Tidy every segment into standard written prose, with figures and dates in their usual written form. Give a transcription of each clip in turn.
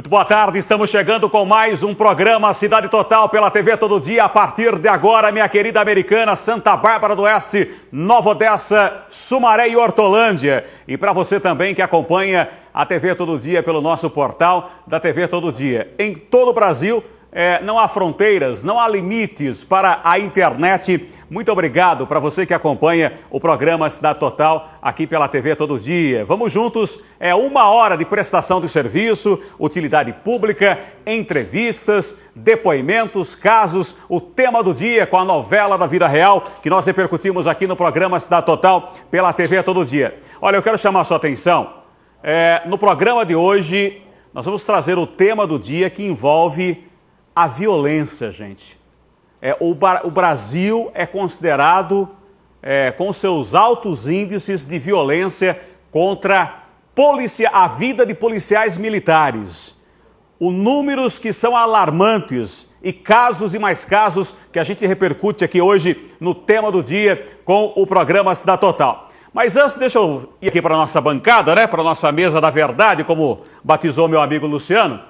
Muito boa tarde, estamos chegando com mais um programa Cidade Total pela TV Todo Dia. A partir de agora, minha querida Americana, Santa Bárbara do Oeste, Nova Odessa, Sumaré e Hortolândia. E para você também que acompanha a TV Todo Dia pelo nosso portal da TV Todo Dia. Em todo o Brasil, não há fronteiras, não há limites para a internet. Muito obrigado para você que acompanha o programa Cidade Total aqui pela TV Todo Dia. Vamos juntos, 1 hora de prestação de serviço, utilidade pública, entrevistas, depoimentos, casos, o tema do dia com a novela da vida real que nós repercutimos aqui no programa Cidade Total pela TV Todo Dia. Olha, eu quero chamar a sua atenção. No programa de hoje, nós vamos trazer o tema do dia que envolve a violência, gente. O Brasil é considerado, com seus altos índices de violência contra a vida de policiais militares. Os números que são alarmantes e casos e mais casos que a gente repercute aqui hoje no tema do dia com o programa Cidade Total. Mas antes, deixa eu ir aqui para a nossa bancada, para a nossa mesa da verdade, como batizou meu amigo Luciano.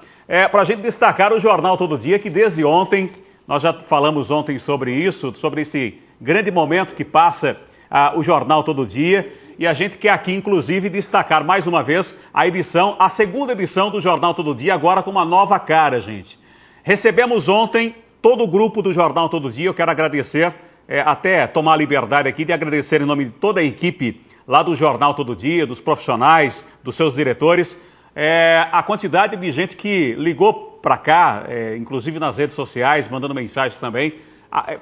Para a gente destacar o Jornal Todo Dia, que desde ontem, nós já falamos ontem sobre isso, sobre esse grande momento que passa o Jornal Todo Dia, e a gente quer aqui, inclusive, destacar mais uma vez a segunda edição do Jornal Todo Dia, agora com uma nova cara, gente. Recebemos ontem todo o grupo do Jornal Todo Dia, eu quero agradecer, até tomar a liberdade aqui de agradecer em nome de toda a equipe lá do Jornal Todo Dia, dos profissionais, dos seus diretores, a quantidade de gente que ligou para cá, inclusive nas redes sociais, mandando mensagens também,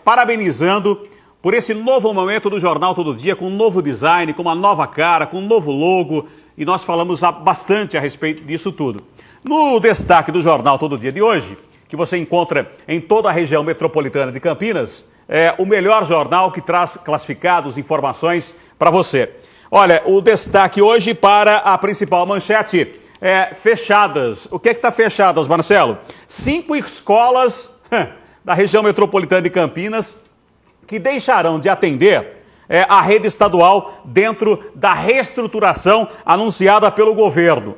parabenizando por esse novo momento do Jornal Todo Dia, com um novo design, com uma nova cara, com um novo logo, e nós falamos bastante a respeito disso tudo. No destaque do Jornal Todo Dia de hoje, que você encontra em toda a região metropolitana de Campinas, é o melhor jornal que traz classificados, informações para você. Olha, o destaque hoje para a principal manchete: fechadas. O que está fechadas, Marcelo? 5 escolas da região metropolitana de Campinas que deixarão de atender a rede estadual dentro da reestruturação anunciada pelo governo.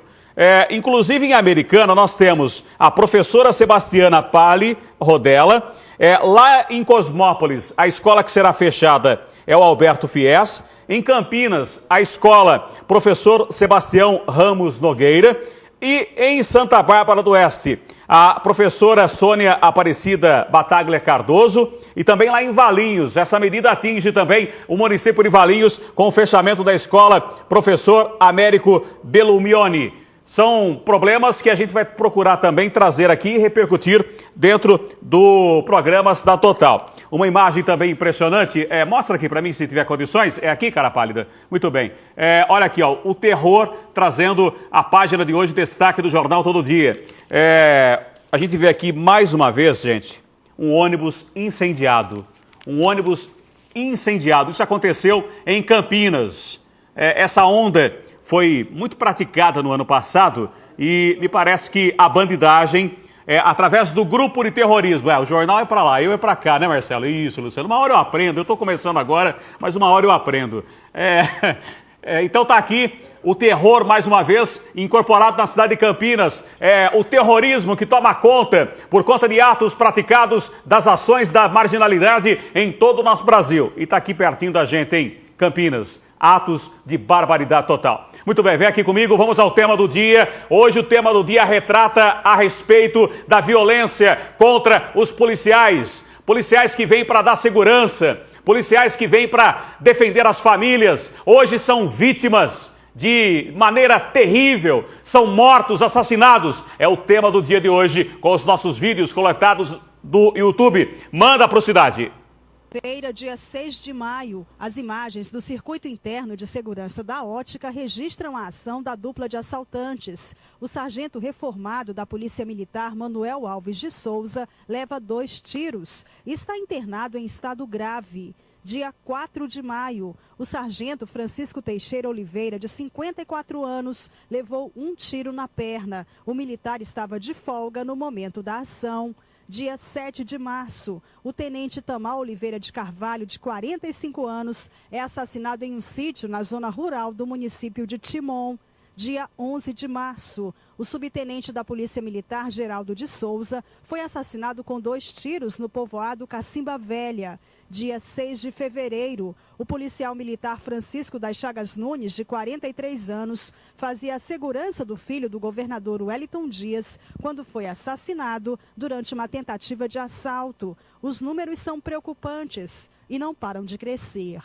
Inclusive em Americana nós temos a professora Sebastiana Pali Rodella. Lá em Cosmópolis, a escola que será fechada é o Alberto Fies. Em Campinas, a escola Professor Sebastião Ramos Nogueira. E em Santa Bárbara do Oeste, a professora Sônia Aparecida Bataglia Cardoso. E também lá em Valinhos, essa medida atinge também o município de Valinhos com o fechamento da escola Professor Américo Belumione. São problemas que a gente vai procurar também trazer aqui e repercutir dentro do programa Cidade Total. Uma imagem também impressionante, mostra aqui para mim se tiver condições, é aqui, cara pálida? Muito bem. Olha aqui, ó, o terror trazendo a página de hoje, destaque do Jornal Todo Dia. A gente vê aqui mais uma vez, gente, um ônibus incendiado. Um ônibus incendiado. Isso aconteceu em Campinas. Essa onda foi muito praticada no ano passado e me parece que a bandidagem, através do grupo de terrorismo, o jornal é para lá, eu é para cá, né, Marcelo? Isso, Luciano, uma hora eu aprendo, eu estou começando agora, mas uma hora eu aprendo. Então tá aqui o terror, mais uma vez, incorporado na cidade de Campinas, o terrorismo que toma conta, por conta de atos praticados das ações da marginalidade em todo o nosso Brasil. E tá aqui pertinho da gente, hein, Campinas. Atos de barbaridade total. Muito bem, vem aqui comigo, vamos ao tema do dia. Hoje o tema do dia retrata a respeito da violência contra os policiais. Policiais que vêm para dar segurança, policiais que vêm para defender as famílias. Hoje são vítimas de maneira terrível, são mortos, assassinados. É o tema do dia de hoje, com os nossos vídeos coletados do YouTube. Manda para o Cidade. Dia 6 de maio, as imagens do circuito interno de segurança da Ótica registram a ação da dupla de assaltantes. O sargento reformado da Polícia Militar, Manuel Alves de Souza, leva 2 tiros e está internado em estado grave. Dia 4 de maio, o sargento Francisco Teixeira Oliveira, de 54 anos, levou 1 tiro na perna. O militar estava de folga no momento da ação. Dia 7 de março, o tenente Tamar Oliveira de Carvalho, de 45 anos, é assassinado em um sítio na zona rural do município de Timon. dia 11 de março. O subtenente da Polícia Militar, Geraldo de Souza, foi assassinado com 2 tiros no povoado Cacimba Velha. Dia 6 de fevereiro, o policial militar Francisco das Chagas Nunes, de 43 anos, fazia a segurança do filho do governador Wellington Dias quando foi assassinado durante uma tentativa de assalto. Os números são preocupantes e não param de crescer.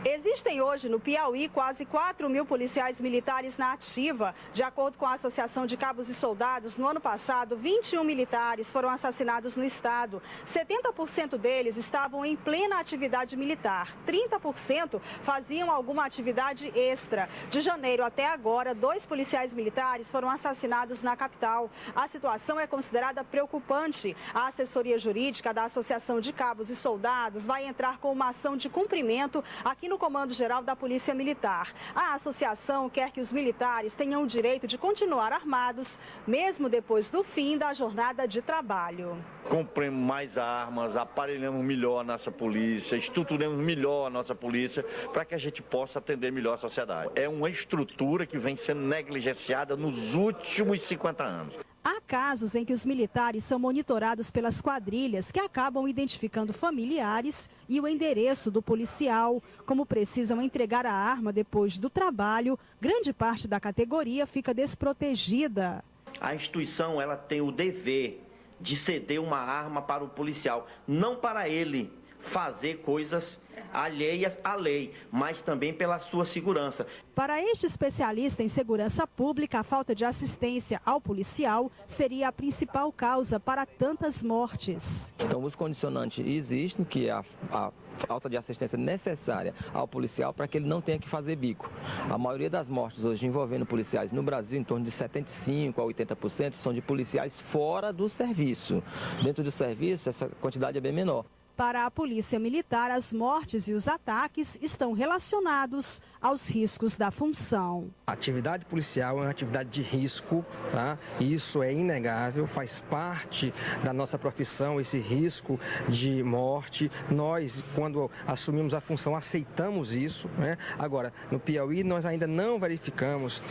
Existem hoje no Piauí quase 4.000 policiais militares na ativa. De acordo com a Associação de Cabos e Soldados, no ano passado, 21 militares foram assassinados no estado. 70% deles estavam em plena atividade militar. 30% faziam alguma atividade extra. De janeiro até agora, 2 policiais militares foram assassinados na capital. A situação é considerada preocupante. A assessoria jurídica da Associação de Cabos e Soldados vai entrar com uma ação de cumprimento aqui no Comando Geral da Polícia Militar. A associação quer que os militares tenham o direito de continuar armados, mesmo depois do fim da jornada de trabalho. Compremos mais armas, aparelhamos melhor a nossa polícia, estruturamos melhor a nossa polícia para que a gente possa atender melhor a sociedade. É uma estrutura que vem sendo negligenciada nos últimos 50 anos. Há casos em que os militares são monitorados pelas quadrilhas que acabam identificando familiares e o endereço do policial. Como precisam entregar a arma depois do trabalho, grande parte da categoria fica desprotegida. A instituição ela tem o dever de ceder uma arma para o policial, não para ele fazer coisas alheias à lei, mas também pela sua segurança. Para este especialista em segurança pública, a falta de assistência ao policial seria a principal causa para tantas mortes. Então, os condicionantes existem, que é a falta de assistência necessária ao policial para que ele não tenha que fazer bico. A maioria das mortes hoje envolvendo policiais no Brasil, em torno de 75% a 80%, são de policiais fora do serviço. Dentro do serviço, essa quantidade é bem menor. Para a Polícia Militar, as mortes e os ataques estão relacionados aos riscos da função. A atividade policial é uma atividade de risco, tá? Isso é inegável, faz parte da nossa profissão, esse risco de morte. Nós, quando assumimos a função, aceitamos isso, né? Agora, no Piauí, nós ainda não verificamos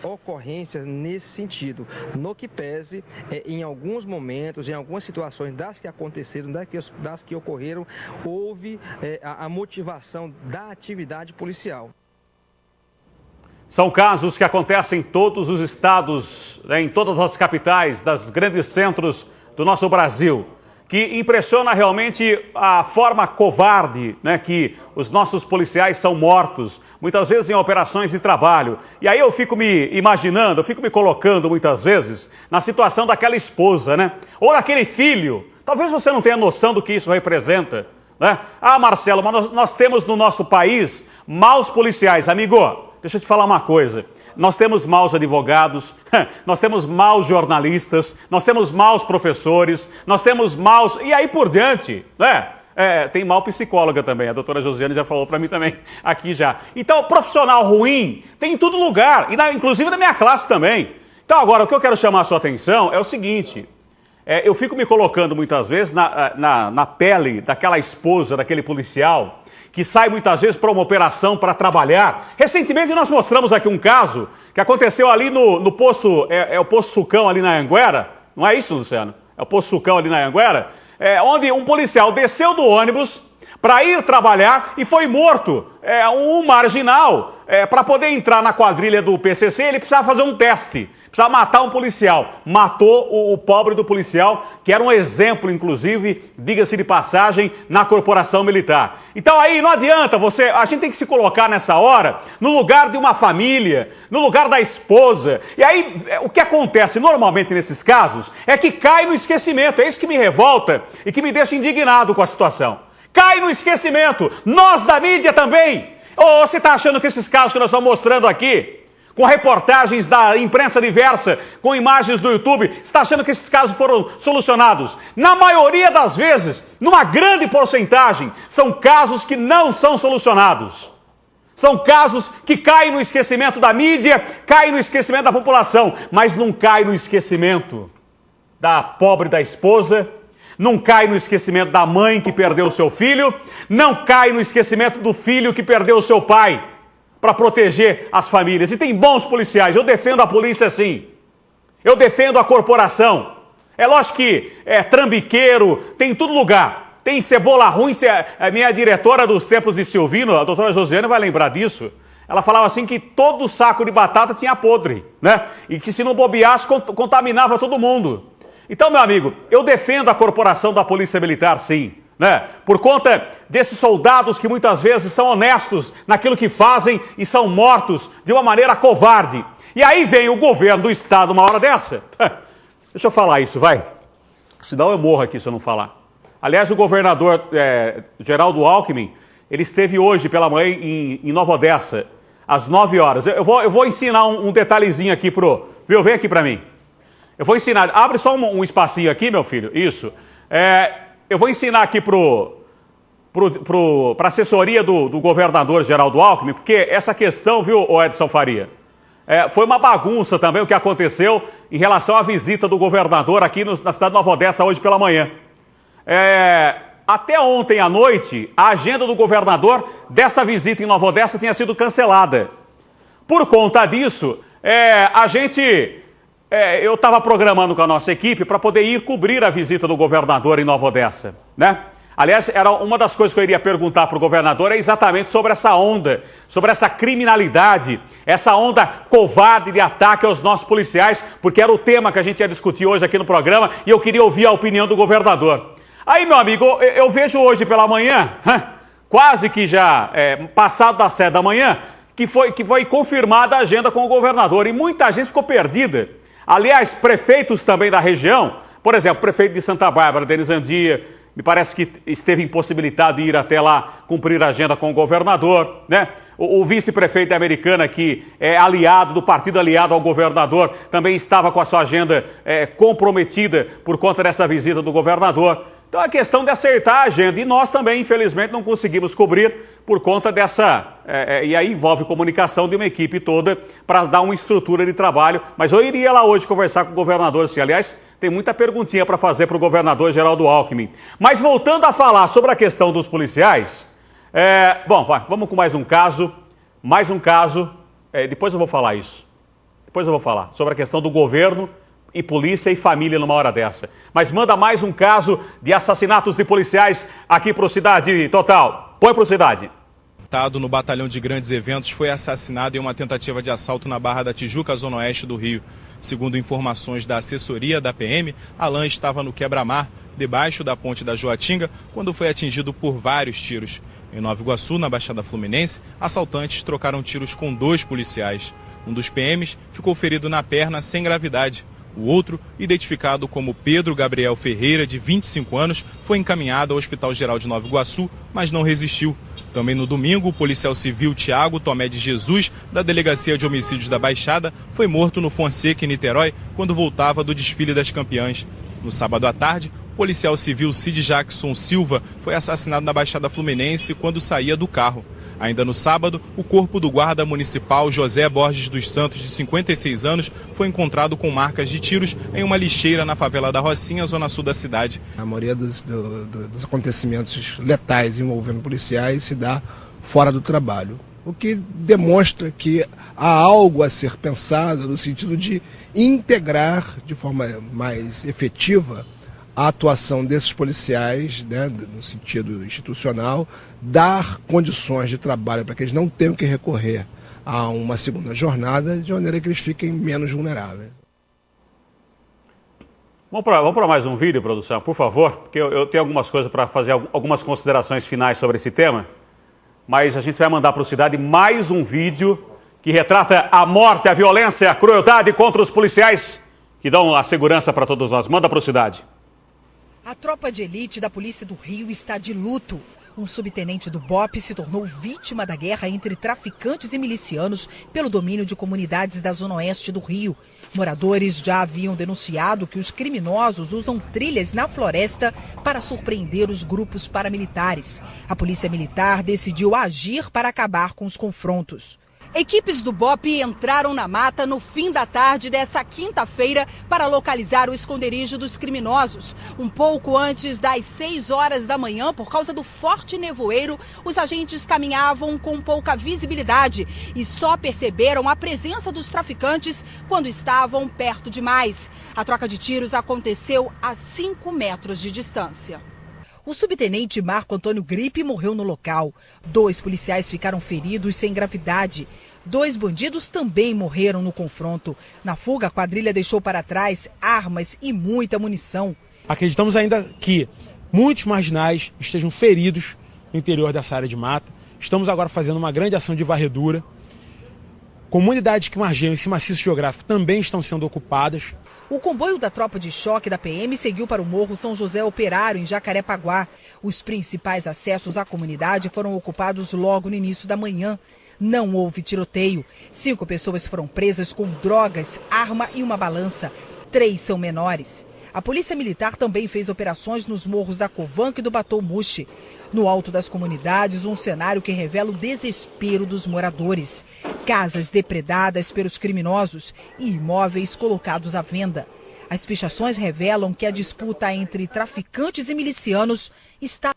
ocorrências nesse sentido. No que pese, em alguns momentos, em algumas situações das que aconteceram, das que ocorreram, houve a motivação da atividade policial. São casos que acontecem em todos os estados, em todas as capitais, das grandes centros do nosso Brasil, que impressiona realmente a forma covarde, né, que os nossos policiais são mortos, muitas vezes em operações de trabalho. E aí eu fico me imaginando, eu fico me colocando muitas vezes na situação daquela esposa, né, ou daquele filho. Talvez você não tenha noção do que isso representa, né? Ah, Marcelo, mas nós temos no nosso país maus policiais. Amigo, deixa eu te falar uma coisa. Nós temos maus advogados, nós temos maus jornalistas, nós temos maus professores, nós temos maus... E aí por diante, né? Tem mau psicóloga também, a doutora Josiane já falou para mim também aqui já. Então, profissional ruim tem em todo lugar, inclusive na minha classe também. Então agora, o que eu quero chamar a sua atenção é o seguinte... eu fico me colocando muitas vezes na pele daquela esposa, daquele policial, que sai muitas vezes para uma operação para trabalhar. Recentemente nós mostramos aqui um caso que aconteceu ali no posto, o posto Sucão ali na Anhanguera, não é isso, Luciano? É o posto Sucão ali na Anhanguera, onde um policial desceu do ônibus para ir trabalhar e foi morto. Um marginal, para poder entrar na quadrilha do PCC, ele precisava fazer um teste. Precisava matar um policial. Matou o pobre do policial, que era um exemplo, inclusive, diga-se de passagem, na corporação militar. Então aí não adianta a gente tem que se colocar nessa hora no lugar de uma família, no lugar da esposa. E aí o que acontece normalmente nesses casos é que cai no esquecimento. É isso que me revolta e que me deixa indignado com a situação. Cai no esquecimento. Nós da mídia também. Ou você está achando que esses casos que nós estamos mostrando aqui, com reportagens da imprensa diversa, com imagens do YouTube, você está achando que esses casos foram solucionados? Na maioria das vezes, numa grande porcentagem, são casos que não são solucionados. São casos que caem no esquecimento da mídia, caem no esquecimento da população, mas não cai no esquecimento da pobre da esposa, não cai no esquecimento da mãe que perdeu o seu filho, não cai no esquecimento do filho que perdeu o seu pai. para proteger as famílias. E tem bons policiais, eu defendo a polícia sim. Eu defendo a corporação. É lógico que é trambiqueiro, tem em todo lugar. Tem cebola ruim, a minha diretora dos tempos de Silvino, a doutora Josiane, vai lembrar disso. Ela falava assim que todo saco de batata tinha podre, né? E que se não bobeasse, contaminava todo mundo. Então, meu amigo, eu defendo a corporação da Polícia Militar, sim, né? Por conta desses soldados que muitas vezes são honestos naquilo que fazem e são mortos de uma maneira covarde. E aí vem o governo do estado uma hora dessa. Deixa eu falar isso, vai. Senão eu morro aqui se eu não falar. Aliás, o governador Geraldo Alckmin, ele esteve hoje pela manhã em Nova Odessa, às 9 horas. Eu vou ensinar um detalhezinho aqui viu? Vem aqui para mim. Eu vou ensinar. Abre só um espacinho aqui, meu filho. Isso. Eu vou ensinar aqui para a assessoria do governador Geraldo Alckmin, porque essa questão, viu, Edson Faria? Foi uma bagunça também o que aconteceu em relação à visita do governador aqui na cidade de Nova Odessa hoje pela manhã. Até ontem à noite, a agenda do governador dessa visita em Nova Odessa tinha sido cancelada. Por conta disso, eu estava programando com a nossa equipe para poder ir cobrir a visita do governador em Nova Odessa, né? Aliás, era uma das coisas que eu iria perguntar para o governador é exatamente sobre essa onda, sobre essa criminalidade, essa onda covarde de ataque aos nossos policiais, porque era o tema que a gente ia discutir hoje aqui no programa e eu queria ouvir a opinião do governador. Aí, meu amigo, eu vejo hoje pela manhã, quase que já passado das 7 da manhã, que foi confirmada a agenda com o governador e muita gente ficou perdida. Aliás, prefeitos também da região, por exemplo, o prefeito de Santa Bárbara, Denis Andia, me parece que esteve impossibilitado de ir até lá cumprir a agenda com o governador, né? O vice-prefeito da Americana, que é aliado, do partido aliado ao governador, também estava com a sua agenda comprometida por conta dessa visita do governador. Então é questão de acertar a agenda e nós também, infelizmente, não conseguimos cobrir por conta dessa... e aí envolve comunicação de uma equipe toda para dar uma estrutura de trabalho. Mas eu iria lá hoje conversar com o governador, assim. Aliás, tem muita perguntinha para fazer para o governador Geraldo Alckmin. Mas voltando a falar sobre a questão dos policiais... vamos com mais um caso. Depois eu vou falar isso. Depois eu vou falar sobre a questão do governo e polícia e família numa hora dessa. Mas manda mais um caso de assassinatos de policiais aqui para o Cidade Total. Põe para o Cidade. No batalhão de grandes eventos foi assassinado em uma tentativa de assalto na Barra da Tijuca, zona oeste do Rio. Segundo informações da assessoria da PM, Alan estava no quebra-mar, debaixo da ponte da Joatinga, quando foi atingido por vários tiros. Em Nova Iguaçu, na Baixada Fluminense, assaltantes trocaram tiros com 2 policiais. Um dos PMs ficou ferido na perna sem gravidade. O outro, identificado como Pedro Gabriel Ferreira, de 25 anos, foi encaminhado ao Hospital Geral de Nova Iguaçu, mas não resistiu. Também no domingo, o policial civil Tiago Tomé de Jesus, da Delegacia de Homicídios da Baixada, foi morto no Fonseca, em Niterói, quando voltava do desfile das campeãs. No sábado à tarde, o policial civil Cid Jackson Silva foi assassinado na Baixada Fluminense quando saía do carro. Ainda no sábado, o corpo do guarda municipal José Borges dos Santos, de 56 anos, foi encontrado com marcas de tiros em uma lixeira na favela da Rocinha, zona sul da cidade. A maioria dos acontecimentos letais envolvendo policiais se dá fora do trabalho, o que demonstra que há algo a ser pensado no sentido de integrar de forma mais efetiva a atuação desses policiais, né, no sentido institucional, dar condições de trabalho para que eles não tenham que recorrer a uma segunda jornada, de maneira que eles fiquem menos vulneráveis. Vamos para mais um vídeo, produção, por favor, porque eu tenho algumas coisas para fazer, algumas considerações finais sobre esse tema, mas a gente vai mandar para o Cidade mais um vídeo que retrata a morte, a violência, a crueldade contra os policiais que dão a segurança para todos nós. Manda para o Cidade. A tropa de elite da Polícia do Rio está de luto. Um subtenente do BOPE se tornou vítima da guerra entre traficantes e milicianos pelo domínio de comunidades da zona oeste do Rio. Moradores já haviam denunciado que os criminosos usam trilhas na floresta para surpreender os grupos paramilitares. A Polícia Militar decidiu agir para acabar com os confrontos. Equipes do BOPE entraram na mata no fim da tarde dessa quinta-feira para localizar o esconderijo dos criminosos. Um pouco antes das 6 horas da manhã, por causa do forte nevoeiro, os agentes caminhavam com pouca visibilidade e só perceberam a presença dos traficantes quando estavam perto demais. A troca de tiros aconteceu a 5 metros de distância. O subtenente Marco Antônio Gripe morreu no local. 2 policiais ficaram feridos sem gravidade. 2 bandidos também morreram no confronto. Na fuga, a quadrilha deixou para trás armas e muita munição. Acreditamos ainda que muitos marginais estejam feridos no interior dessa área de mata. Estamos agora fazendo uma grande ação de varredura. Comunidades que margeiam esse maciço geográfico também estão sendo ocupadas. O comboio da tropa de choque da PM seguiu para o Morro São José Operário, em Jacarepaguá. Os principais acessos à comunidade foram ocupados logo no início da manhã. Não houve tiroteio. 5 pessoas foram presas com drogas, arma e uma balança. 3 são menores. A Polícia Militar também fez operações nos morros da Covanca e do Batomuxi. No alto das comunidades, um cenário que revela o desespero dos moradores. Casas depredadas pelos criminosos e imóveis colocados à venda. As pichações revelam que a disputa entre traficantes e milicianos está...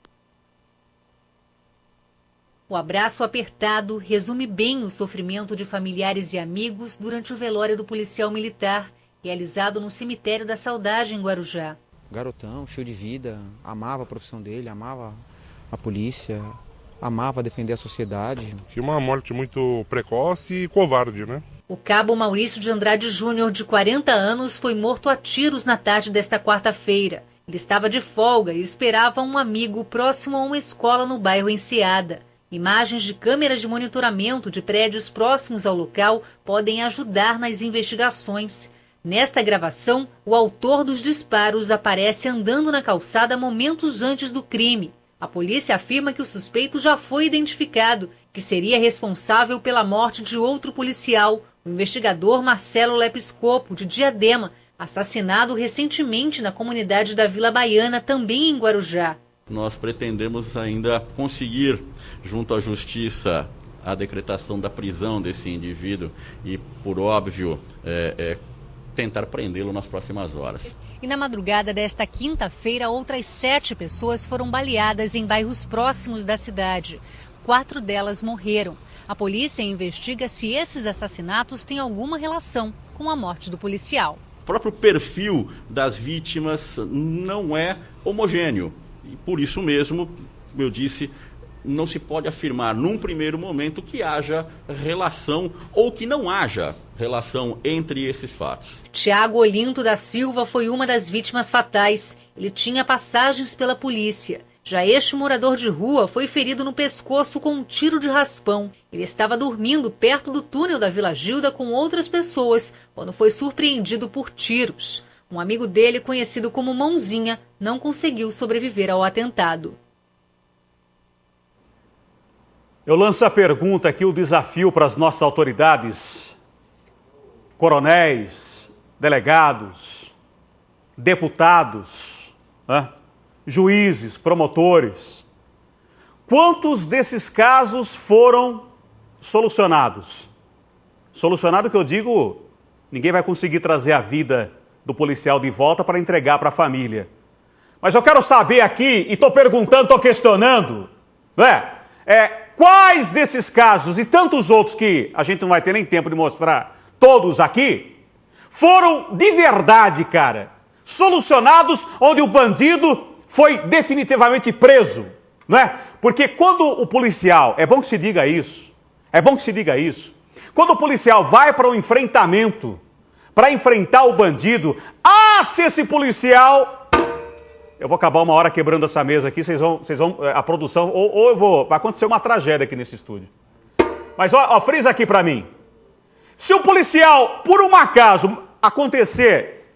O abraço apertado resume bem o sofrimento de familiares e amigos durante o velório do policial militar, realizado no Cemitério da Saudade, em Guarujá. Garotão, cheio de vida, amava a profissão dele, amava a polícia, amava defender a sociedade. Que uma morte muito precoce e covarde, né? O cabo Maurício de Andrade Júnior, de 40 anos, foi morto a tiros na tarde desta quarta-feira. Ele estava de folga e esperava um amigo próximo a uma escola no bairro Enseada. Imagens de câmeras de monitoramento de prédios próximos ao local podem ajudar nas investigações. Nesta gravação, o autor dos disparos aparece andando na calçada momentos antes do crime. A polícia afirma que o suspeito já foi identificado, que seria responsável pela morte de outro policial, o investigador Marcelo Lepiscopo, de Diadema, assassinado recentemente na comunidade da Vila Baiana, também em Guarujá. Nós pretendemos ainda conseguir, junto à Justiça, a decretação da prisão desse indivíduo e, por óbvio, tentar prendê-lo nas próximas horas. E na madrugada desta quinta-feira, outras 7 pessoas foram baleadas em bairros próximos da cidade. 4 delas morreram. A polícia investiga se esses assassinatos têm alguma relação com a morte do policial. O próprio perfil das vítimas não é homogêneo. E por isso mesmo, eu disse, não se pode afirmar num primeiro momento que haja relação ou que não haja relação entre esses fatos. Tiago Olinto da Silva foi uma das vítimas fatais. Ele tinha passagens pela polícia. Já este morador de rua foi ferido no pescoço com um tiro de raspão. Ele estava dormindo perto do túnel da Vila Gilda com outras pessoas quando foi surpreendido por tiros. Um amigo dele, conhecido como Mãozinha, não conseguiu sobreviver ao atentado. Eu lanço a pergunta aqui, o desafio para as nossas autoridades, coronéis, delegados, deputados, né? Juízes, promotores. Quantos desses casos foram solucionados? Solucionado que eu digo, ninguém vai conseguir trazer a vida do policial de volta para entregar para a família. Mas eu quero saber aqui, e estou perguntando, estou questionando, né? Quais desses casos e tantos outros que a gente não vai ter nem tempo de mostrar todos aqui, foram de verdade, cara, solucionados onde o bandido foi definitivamente preso, não é? Porque quando o policial, é bom que se diga isso, quando o policial vai para um enfrentamento, para enfrentar o bandido, se esse policial... Eu vou acabar uma hora quebrando essa mesa aqui, vocês vão a produção, vai acontecer uma tragédia aqui nesse estúdio. Mas ó, frisa aqui pra mim. Se o policial, por um acaso, acontecer,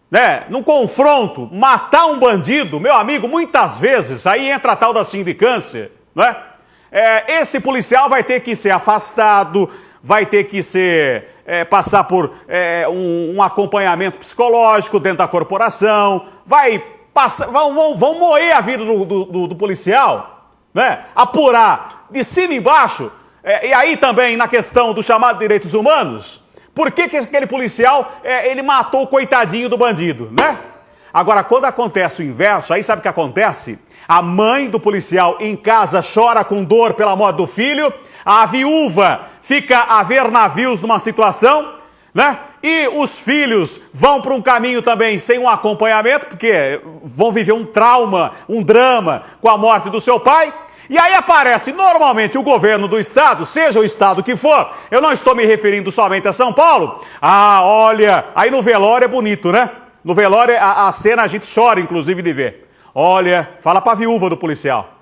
né, num confronto, matar um bandido, meu amigo, muitas vezes, aí entra a tal da sindicância, né? Esse policial vai ter que ser afastado, vai ter que passar por um acompanhamento psicológico dentro da corporação, vão moer a vida do policial, né? Apurar de cima e embaixo E aí também na questão do chamado direitos humanos, por que aquele policial, ele matou o coitadinho do bandido, né? Agora, quando acontece o inverso, aí sabe o que acontece? A mãe do policial em casa chora com dor pela morte do filho, a viúva fica a ver navios numa situação, né? E os filhos vão para um caminho também sem um acompanhamento, porque vão viver um trauma, um drama com a morte do seu pai. E aí aparece normalmente o governo do estado, seja o estado que for, eu não estou me referindo somente a São Paulo. Ah, olha, aí no velório é bonito, né? No velório a cena a gente chora inclusive de ver. Olha, fala para a viúva do policial,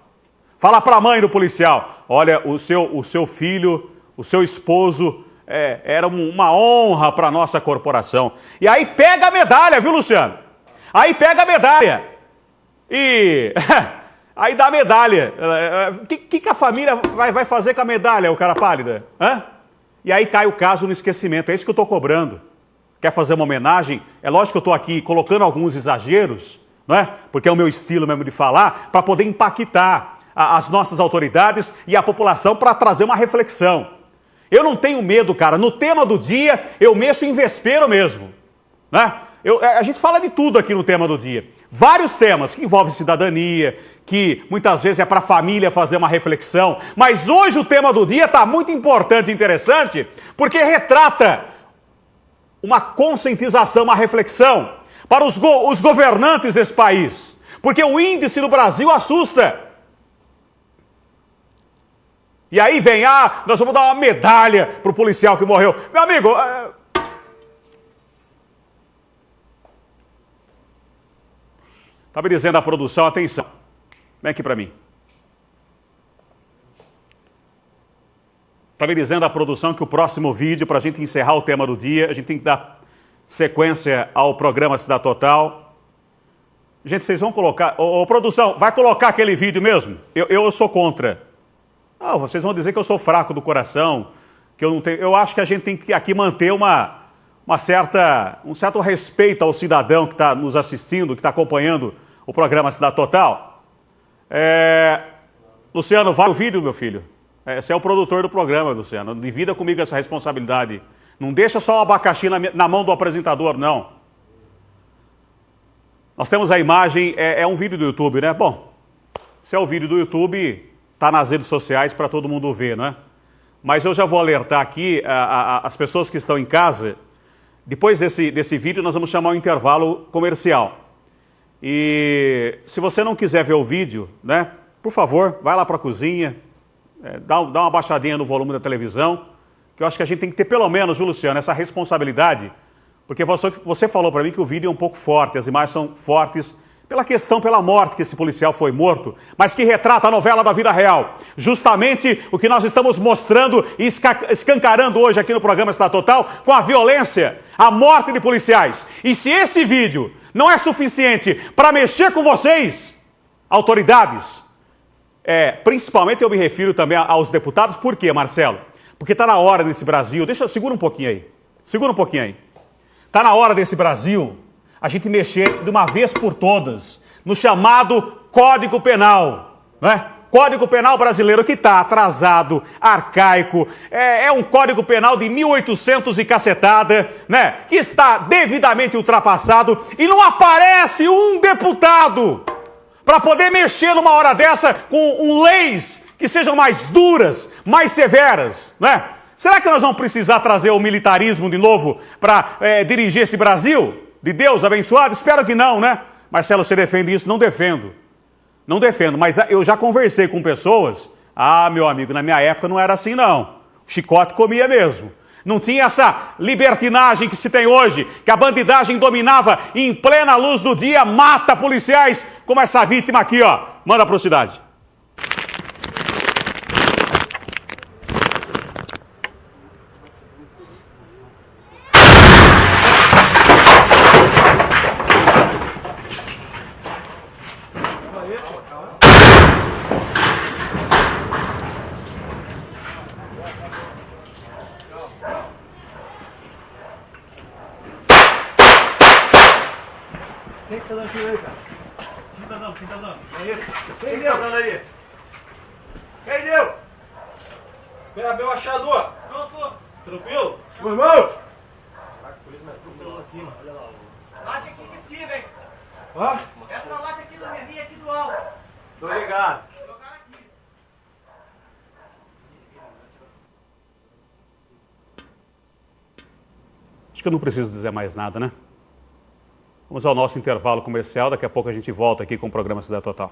fala para a mãe do policial, olha, o seu filho, o seu esposo, era uma honra para a nossa corporação. E aí pega a medalha, viu, Luciano? Aí pega a medalha. E aí dá a medalha. O que a família vai fazer com a medalha, o cara pálida? Hã? E aí cai o caso no esquecimento. É isso que eu estou cobrando. Quer fazer uma homenagem? É lógico que eu estou aqui colocando alguns exageros, não é? Porque é o meu estilo mesmo de falar, para poder impactar as nossas autoridades e a população, para trazer uma reflexão. Eu não tenho medo, cara. No tema do dia, eu mexo em vespeiro mesmo, né? A gente fala de tudo aqui no tema do dia. Vários temas que envolvem cidadania, que muitas vezes é para a família fazer uma reflexão. Mas hoje o tema do dia está muito importante e interessante, porque retrata uma conscientização, uma reflexão para os governantes desse país. Porque o índice no Brasil assusta. E aí vem, nós vamos dar uma medalha para o policial que morreu. Meu amigo, tá me dizendo a produção, atenção, vem aqui para mim. Tá me dizendo a produção que o próximo vídeo, para a gente encerrar o tema do dia, a gente tem que dar sequência ao programa Cidade Total. Gente, vocês vão colocar... produção, vai colocar aquele vídeo mesmo? Eu sou contra. Vocês vão dizer que eu sou fraco do coração, que eu não tenho... Eu acho que a gente tem que aqui manter um certo respeito ao cidadão que está nos assistindo, que está acompanhando o programa Cidade Total. Luciano, vai o vídeo, meu filho. Você é o produtor do programa, Luciano. Divida comigo essa responsabilidade. Não deixa só o abacaxi na mão do apresentador, não. Nós temos a imagem, é um vídeo do YouTube, né? Bom, se é o vídeo do YouTube, está nas redes sociais para todo mundo ver, né? Mas eu já vou alertar aqui as pessoas que estão em casa. Depois desse vídeo, nós vamos chamar um intervalo comercial. E se você não quiser ver o vídeo, né? Por favor, vai lá para a cozinha, dá uma baixadinha no volume da televisão, que eu acho que a gente tem que ter pelo menos, viu, Luciano, essa responsabilidade, porque você falou para mim que o vídeo é um pouco forte, as imagens são fortes, pela morte que esse policial foi morto, mas que retrata a novela da vida real. Justamente o que nós estamos mostrando e escancarando hoje aqui no programa Cidade Total, com a violência, a morte de policiais. E se esse vídeo não é suficiente para mexer com vocês, autoridades, principalmente eu me refiro também aos deputados, por quê, Marcelo? Porque está na hora desse Brasil, segura um pouquinho aí. Está na hora desse Brasil a gente mexer de uma vez por todas no chamado Código Penal, né? Código Penal brasileiro que está atrasado, arcaico, é um Código Penal de 1800 e cacetada, né? Que está devidamente ultrapassado e não aparece um deputado para poder mexer numa hora dessa com leis que sejam mais duras, mais severas, né? Será que nós vamos precisar trazer o militarismo de novo para dirigir esse Brasil? De Deus abençoado? Espero que não, né? Marcelo, você defende isso? Não defendo. Não defendo, mas eu já conversei com pessoas. Meu amigo, na minha época não era assim, não. O chicote comia mesmo. Não tinha essa libertinagem que se tem hoje, que a bandidagem dominava e em plena luz do dia mata policiais, como essa vítima aqui, ó. Manda para a cidade. Quem que tá dando tiro aí, cara? Quem tá dando? É ele? Quem deu? Quem deu? Pera, meu achador. Pronto. Tranquilo? Meu irmão. Laje aqui de cima, hein? Hã? Essa laje aqui do Reninho, aqui do alto. Tô ligado. Acho que eu não preciso dizer mais nada, né? Vamos ao nosso intervalo comercial. Daqui a pouco a gente volta aqui com o programa Cidade Total.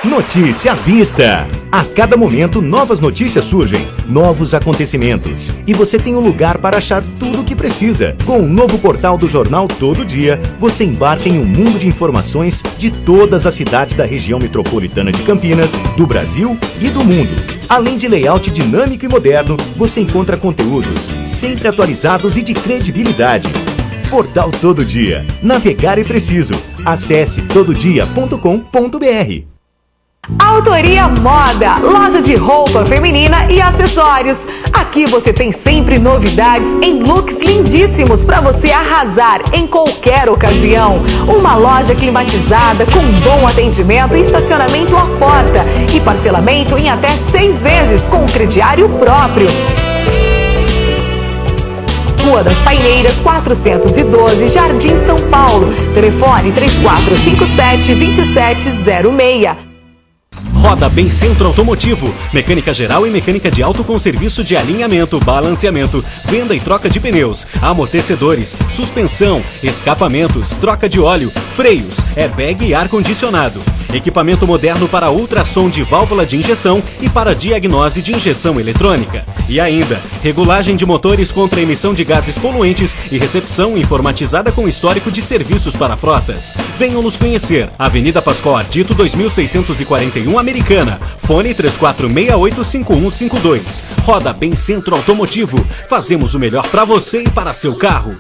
Notícia à vista. A cada momento, novas notícias surgem, novos acontecimentos. E você tem um lugar para achar tudo o que precisa. Com o novo portal do Jornal Todo Dia, você embarca em um mundo de informações de todas as cidades da região metropolitana de Campinas, do Brasil e do mundo. Além de layout dinâmico e moderno, você encontra conteúdos sempre atualizados e de credibilidade. Portal Todo Dia. Navegar é preciso. Acesse tododia.com.br. Autoria Moda, loja de roupa feminina e acessórios. Aqui você tem sempre novidades em looks lindíssimos para você arrasar em qualquer ocasião. Uma loja climatizada com bom atendimento e estacionamento à porta e parcelamento em até 6 vezes com crediário próprio. Rua das Paineiras, 412, Jardim São Paulo. Telefone 3457-2706. Roda Bem Centro Automotivo, mecânica geral e mecânica de auto com serviço de alinhamento, balanceamento, venda e troca de pneus, amortecedores, suspensão, escapamentos, troca de óleo, freios, airbag e ar-condicionado. Equipamento moderno para ultrassom de válvula de injeção e para diagnose de injeção eletrônica. E ainda, regulagem de motores contra a emissão de gases poluentes e recepção informatizada com histórico de serviços para frotas. Venham nos conhecer. Avenida Pascoal Ardito, 2641, Americana. Fone 34685152. Roda Bem Centro Automotivo. Fazemos o melhor para você e para seu carro.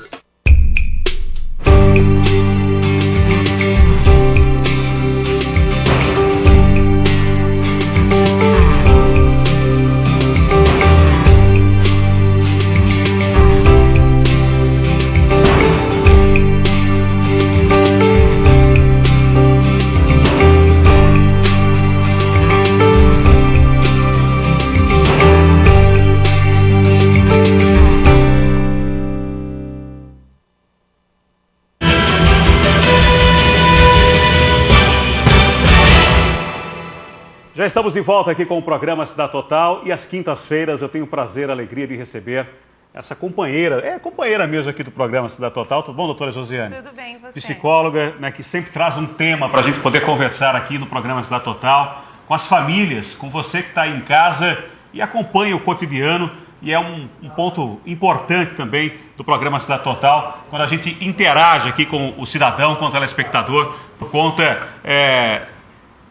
Já estamos de volta aqui com o programa Cidade Total e às quintas-feiras eu tenho o prazer e a alegria de receber essa companheira, companheira mesmo aqui do programa Cidade Total. Tudo bom, doutora Josiane? Tudo bem, você? Psicóloga, né, que sempre traz um tema para a gente poder conversar aqui no programa Cidade Total, com as famílias, com você que está aí em casa e acompanha o cotidiano. E é um ponto importante também do programa Cidade Total, quando a gente interage aqui com o cidadão, com o telespectador, por conta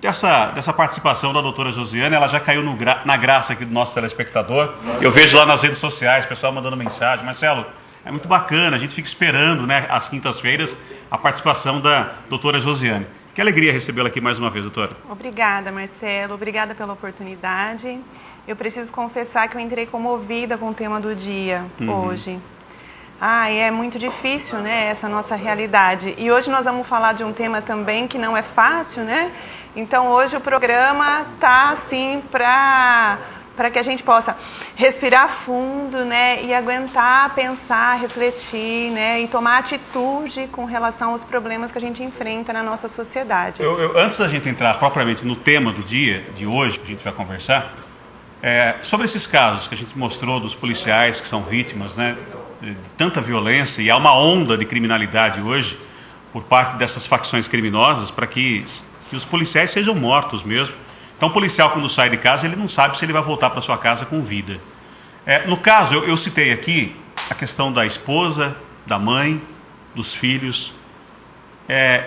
dessa participação da doutora Josiane. Ela já caiu na graça aqui do nosso telespectador. Eu vejo lá nas redes sociais, o pessoal mandando mensagem. Marcelo, é muito bacana, a gente fica esperando, né, às quintas-feiras, a participação da doutora Josiane. Que alegria recebê-la aqui mais uma vez, doutora. Obrigada, Marcelo. Obrigada pela oportunidade. Eu preciso confessar que eu entrei comovida com o tema do dia hoje. É muito difícil, né, essa nossa realidade. E hoje nós vamos falar de um tema também que não é fácil, né? Então hoje o programa tá assim para que a gente possa respirar fundo, né, e aguentar, pensar, refletir, né, e tomar atitude com relação aos problemas que a gente enfrenta na nossa sociedade. Antes da gente entrar propriamente no tema do dia de hoje, que a gente vai conversar, sobre esses casos que a gente mostrou dos policiais que são vítimas, né, de tanta violência, e há uma onda de criminalidade hoje por parte dessas facções criminosas para que os policiais sejam mortos mesmo. Então o policial, quando sai de casa, ele não sabe se ele vai voltar para sua casa com vida. No caso, eu citei aqui a questão da esposa, da mãe, dos filhos.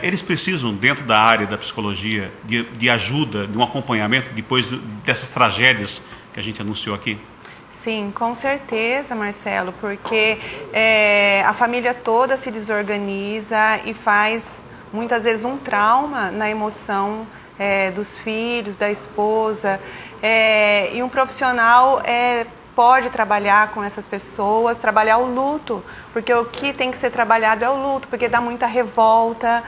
Eles precisam, dentro da área da psicologia, de ajuda, de um acompanhamento depois dessas tragédias que a gente anunciou aqui? Sim, com certeza, Marcelo, porque a família toda se desorganiza e faz muitas vezes um trauma na emoção dos filhos, da esposa, e um profissional pode trabalhar com essas pessoas, trabalhar o luto, porque o que tem que ser trabalhado é o luto, porque dá muita revolta,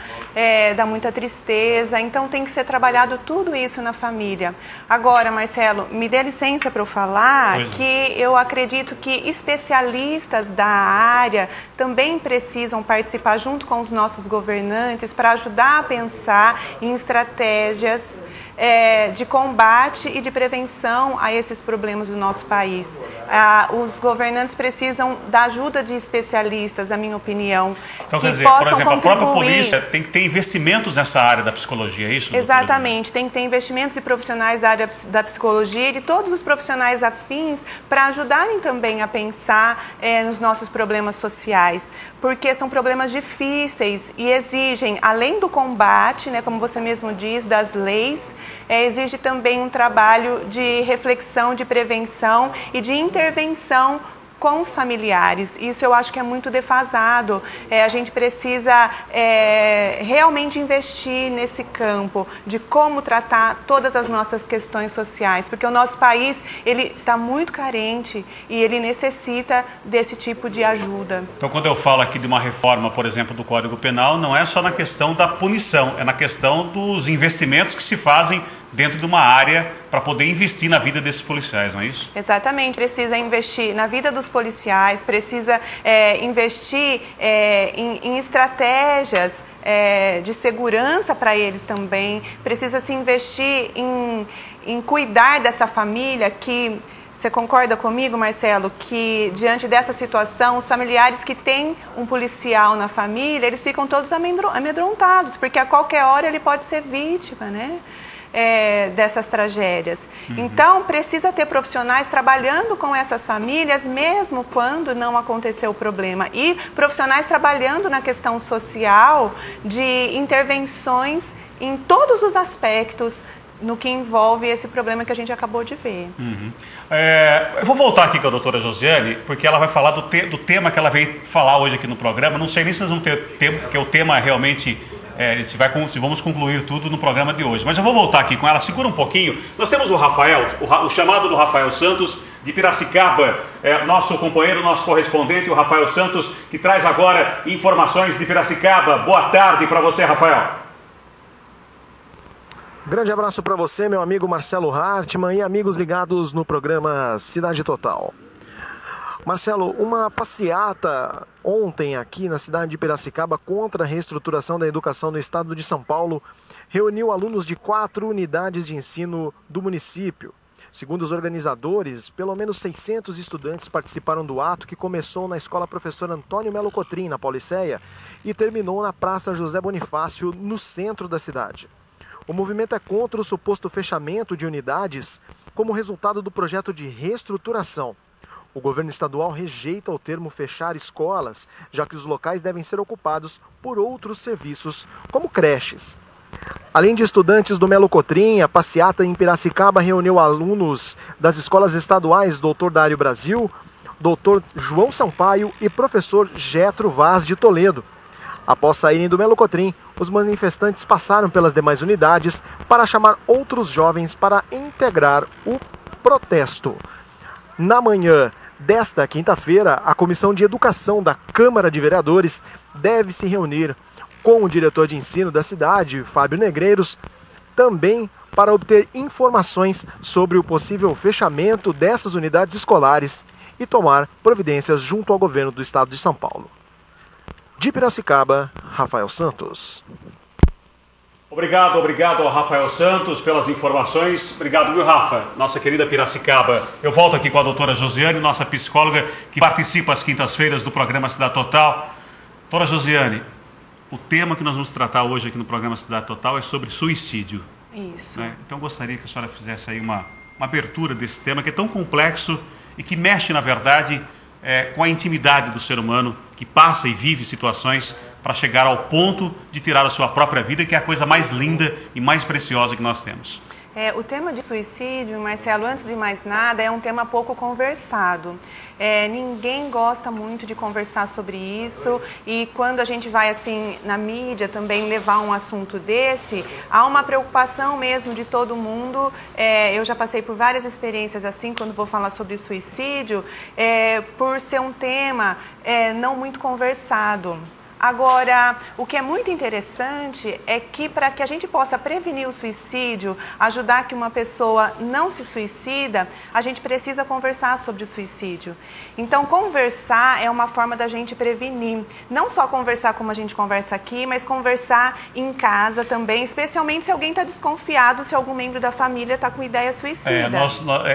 dá muita tristeza, então tem que ser trabalhado tudo isso na família. Agora, Marcelo, me dê licença para eu falar que eu acredito que especialistas da área também precisam participar junto com os nossos governantes para ajudar a pensar em estratégias de combate e de prevenção a esses problemas do nosso país. Os governantes precisam da ajuda de especialistas, na minha opinião, então, que quer dizer, possam por exemplo, contribuir. a própria polícia tem que ter investimentos nessa área da psicologia, é isso? Exatamente, tem que ter investimentos de profissionais da área da psicologia e de todos os profissionais afins para ajudarem também a pensar nos nossos problemas sociais, porque são problemas difíceis e exigem, além do combate, né, como você mesmo diz, das leis, exige também um trabalho de reflexão, de prevenção e de intervenção com os familiares. Isso eu acho que é muito defasado. A gente precisa realmente investir nesse campo de como tratar todas as nossas questões sociais, porque o nosso país ele está muito carente e ele necessita desse tipo de ajuda. Então, quando eu falo aqui de uma reforma, por exemplo, do Código Penal, não é só na questão da punição, é na questão dos investimentos que se fazem dentro de uma área para poder investir na vida desses policiais, não é isso? Exatamente, precisa investir na vida dos policiais, precisa investir em estratégias de segurança para eles também, precisa se investir em cuidar dessa família que... Você concorda comigo, Marcelo, que diante dessa situação, os familiares que têm um policial na família, eles ficam todos amedrontados, porque a qualquer hora ele pode ser vítima, né? Dessas tragédias. Então, precisa ter profissionais trabalhando com essas famílias, mesmo quando não aconteceu o problema. E profissionais trabalhando na questão social de intervenções em todos os aspectos no que envolve esse problema que a gente acabou de ver. Eu vou voltar aqui com a doutora Josiane, porque ela vai falar do tema que ela veio falar hoje aqui no programa. Não sei nem se nós vamos ter tempo, porque o tema realmente... se vamos concluir tudo no programa de hoje. Mas eu vou voltar aqui com ela, segura um pouquinho. Nós temos o Rafael, o chamado do Rafael Santos, de Piracicaba, nosso companheiro, nosso correspondente, o Rafael Santos, que traz agora informações de Piracicaba. Boa tarde para você, Rafael. Grande abraço para você, meu amigo Marcelo Hartmann e amigos ligados no programa Cidade Total. Marcelo, uma passeata ontem aqui na cidade de Piracicaba contra a reestruturação da educação no estado de São Paulo reuniu alunos de 4 unidades de ensino do município. Segundo os organizadores, pelo menos 600 estudantes participaram do ato que começou na escola Professor Antônio Melo Cotrim, na Pauliceia, e terminou na Praça José Bonifácio, no centro da cidade. O movimento é contra o suposto fechamento de unidades como resultado do projeto de reestruturação. O governo estadual rejeita o termo fechar escolas, já que os locais devem ser ocupados por outros serviços, como creches. Além de estudantes do Melo Cotrim, a passeata em Piracicaba reuniu alunos das escolas estaduais Dr. Dário Brasil, Dr. João Sampaio e professor Getro Vaz de Toledo. Após saírem do Melo Cotrim, os manifestantes passaram pelas demais unidades para chamar outros jovens para integrar o protesto. Na manhã desta quinta-feira, a Comissão de Educação da Câmara de Vereadores deve se reunir com o diretor de ensino da cidade, Fábio Negreiros, também para obter informações sobre o possível fechamento dessas unidades escolares e tomar providências junto ao governo do estado de São Paulo. De Piracicaba, Rafael Santos. Obrigado ao Rafael Santos pelas informações. Obrigado, viu, Rafa? Nossa querida Piracicaba. Eu volto aqui com a doutora Josiane, nossa psicóloga, que participa às quintas-feiras do programa Cidade Total. Doutora Josiane, o tema que nós vamos tratar hoje aqui no programa Cidade Total é sobre suicídio. Isso. Né? Então, eu gostaria que a senhora fizesse aí uma abertura desse tema, que é tão complexo e que mexe, na verdade, com a intimidade do ser humano, que passa e vive situações para chegar ao ponto de tirar a sua própria vida, que é a coisa mais linda e mais preciosa que nós temos. O tema de suicídio, Marcelo, antes de mais nada, é um tema pouco conversado. Ninguém gosta muito de conversar sobre isso, e quando a gente vai assim na mídia também levar um assunto desse, há uma preocupação mesmo de todo mundo. Eu já passei por várias experiências assim, quando vou falar sobre suicídio, por ser um tema não muito conversado. Agora, o que é muito interessante é que para que a gente possa prevenir o suicídio, ajudar que uma pessoa não se suicida, a gente precisa conversar sobre o suicídio. Então, conversar é uma forma da gente prevenir. Não só conversar como a gente conversa aqui, mas conversar em casa também, especialmente se alguém está desconfiado, se algum membro da família está com ideia suicida.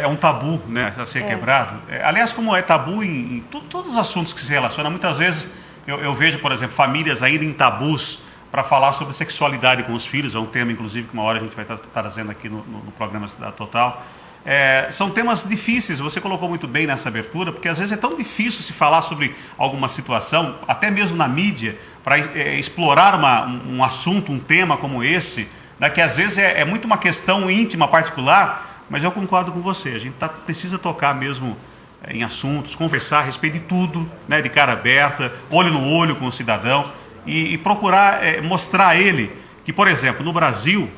É um tabu, né, a ser quebrado. Aliás, como é tabu em todos os assuntos que se relacionam, muitas vezes... Eu vejo, por exemplo, famílias ainda em tabus para falar sobre sexualidade com os filhos. É um tema, inclusive, que uma hora a gente vai estar trazendo aqui no programa Cidade Total. São temas difíceis, você colocou muito bem nessa abertura, porque às vezes é tão difícil se falar sobre alguma situação, até mesmo na mídia, para explorar um assunto, um tema como esse, né, que às vezes é muito uma questão íntima, particular, mas eu concordo com você, a gente precisa tocar mesmo em assuntos, conversar a respeito de tudo, né, de cara aberta, olho no olho com o cidadão e procurar mostrar a ele que, por exemplo, no Brasil,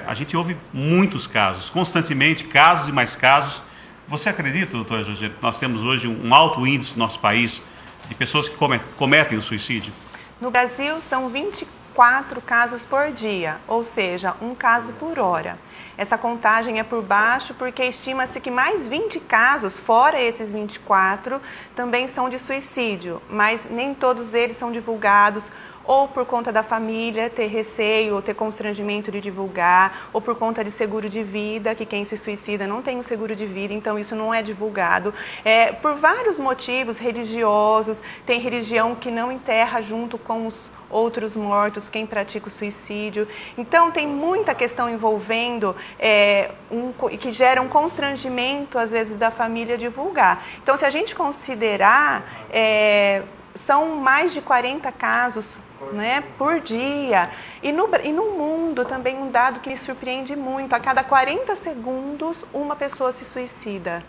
a gente ouve muitos casos, constantemente, casos e mais casos. Você acredita, doutora Georgina, que nós temos hoje um alto índice no nosso país de pessoas que cometem o suicídio? No Brasil, são 24 casos por dia, ou seja, um caso por hora. Essa contagem é por baixo porque estima-se que mais 20 casos, fora esses 24, também são de suicídio, mas nem todos eles são divulgados, ou por conta da família ter receio ou ter constrangimento de divulgar, ou por conta de seguro de vida, que quem se suicida não tem o seguro de vida, então isso não é divulgado. Por vários motivos religiosos, tem religião que não enterra junto com os outros mortos, quem pratica o suicídio. Então tem muita questão envolvendo que gera um constrangimento, às vezes, da família divulgar. Então, se a gente considerar, são mais de 40 casos, né, por dia. E no mundo também um dado que me surpreende muito, a cada 40 segundos uma pessoa se suicida.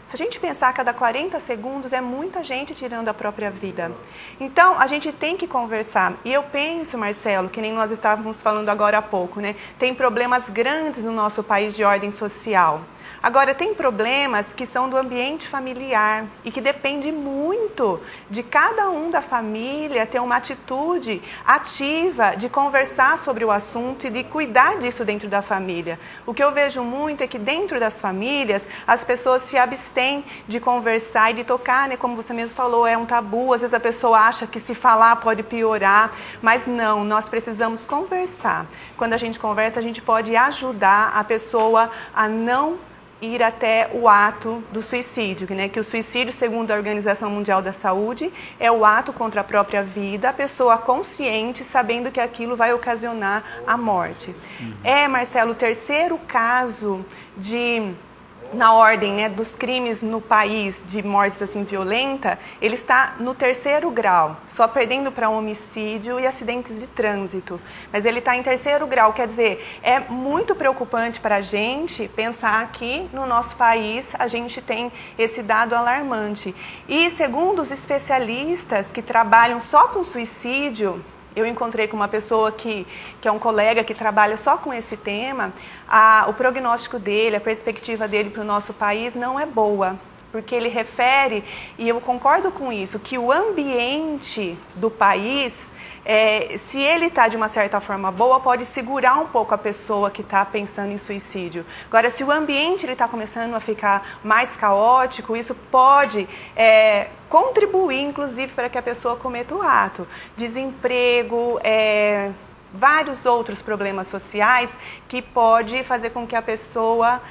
Se a gente pensar a cada 40 segundos, é muita gente tirando a própria vida. Então, a gente tem que conversar. E eu penso, Marcelo, que nem nós estávamos falando agora há pouco, né? Tem problemas grandes no nosso país de ordem social. Agora, tem problemas que são do ambiente familiar e que depende muito de cada um da família ter uma atitude ativa de conversar sobre o assunto e de cuidar disso dentro da família. O que eu vejo muito é que dentro das famílias as pessoas se abstêm de conversar e de tocar, né? Como você mesmo falou, é um tabu, às vezes a pessoa acha que se falar pode piorar, mas não, nós precisamos conversar. Quando a gente conversa, a gente pode ajudar a pessoa a não ir até o ato do suicídio, né? Que o suicídio, segundo a Organização Mundial da Saúde, é o ato contra a própria vida, a pessoa consciente, sabendo que aquilo vai ocasionar a morte. Marcelo, o terceiro caso na ordem, né, dos crimes no país de mortes assim violenta, ele está no 3º grau, só perdendo para homicídio e acidentes de trânsito. Mas ele está em 3º grau, quer dizer, é muito preocupante para a gente pensar que no nosso país a gente tem esse dado alarmante. E segundo os especialistas que trabalham só com suicídio, eu encontrei com uma pessoa que é um colega que trabalha só com esse tema, o prognóstico dele, a perspectiva dele para o nosso país não é boa, porque ele refere, e eu concordo com isso, que o ambiente do país, se ele está de uma certa forma boa, pode segurar um pouco a pessoa que está pensando em suicídio. Agora, se o ambiente está começando a ficar mais caótico, isso pode contribuir, inclusive, para que a pessoa cometa o ato. Desemprego, vários outros problemas sociais que pode fazer com que a pessoa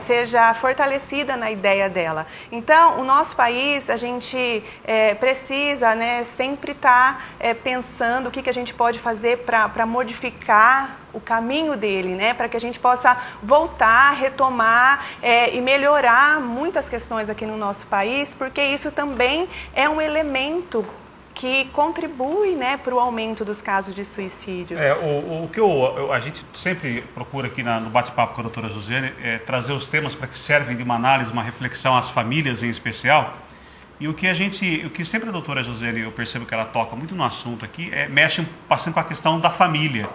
seja fortalecida na ideia dela. Então, o nosso país, a gente precisa, né, sempre estar pensando o que a gente pode fazer para modificar o caminho dele, né, para que a gente possa voltar, retomar e melhorar muitas questões aqui no nosso país, porque isso também é um elemento que contribui, né, para o aumento dos casos de suicídio. O que a gente sempre procura aqui no bate-papo com a doutora Josiane é trazer os temas para que servem de uma análise, uma reflexão às famílias em especial. E o que sempre a doutora Josiane, eu percebo que ela toca muito no assunto aqui, mexe passando para a questão da família.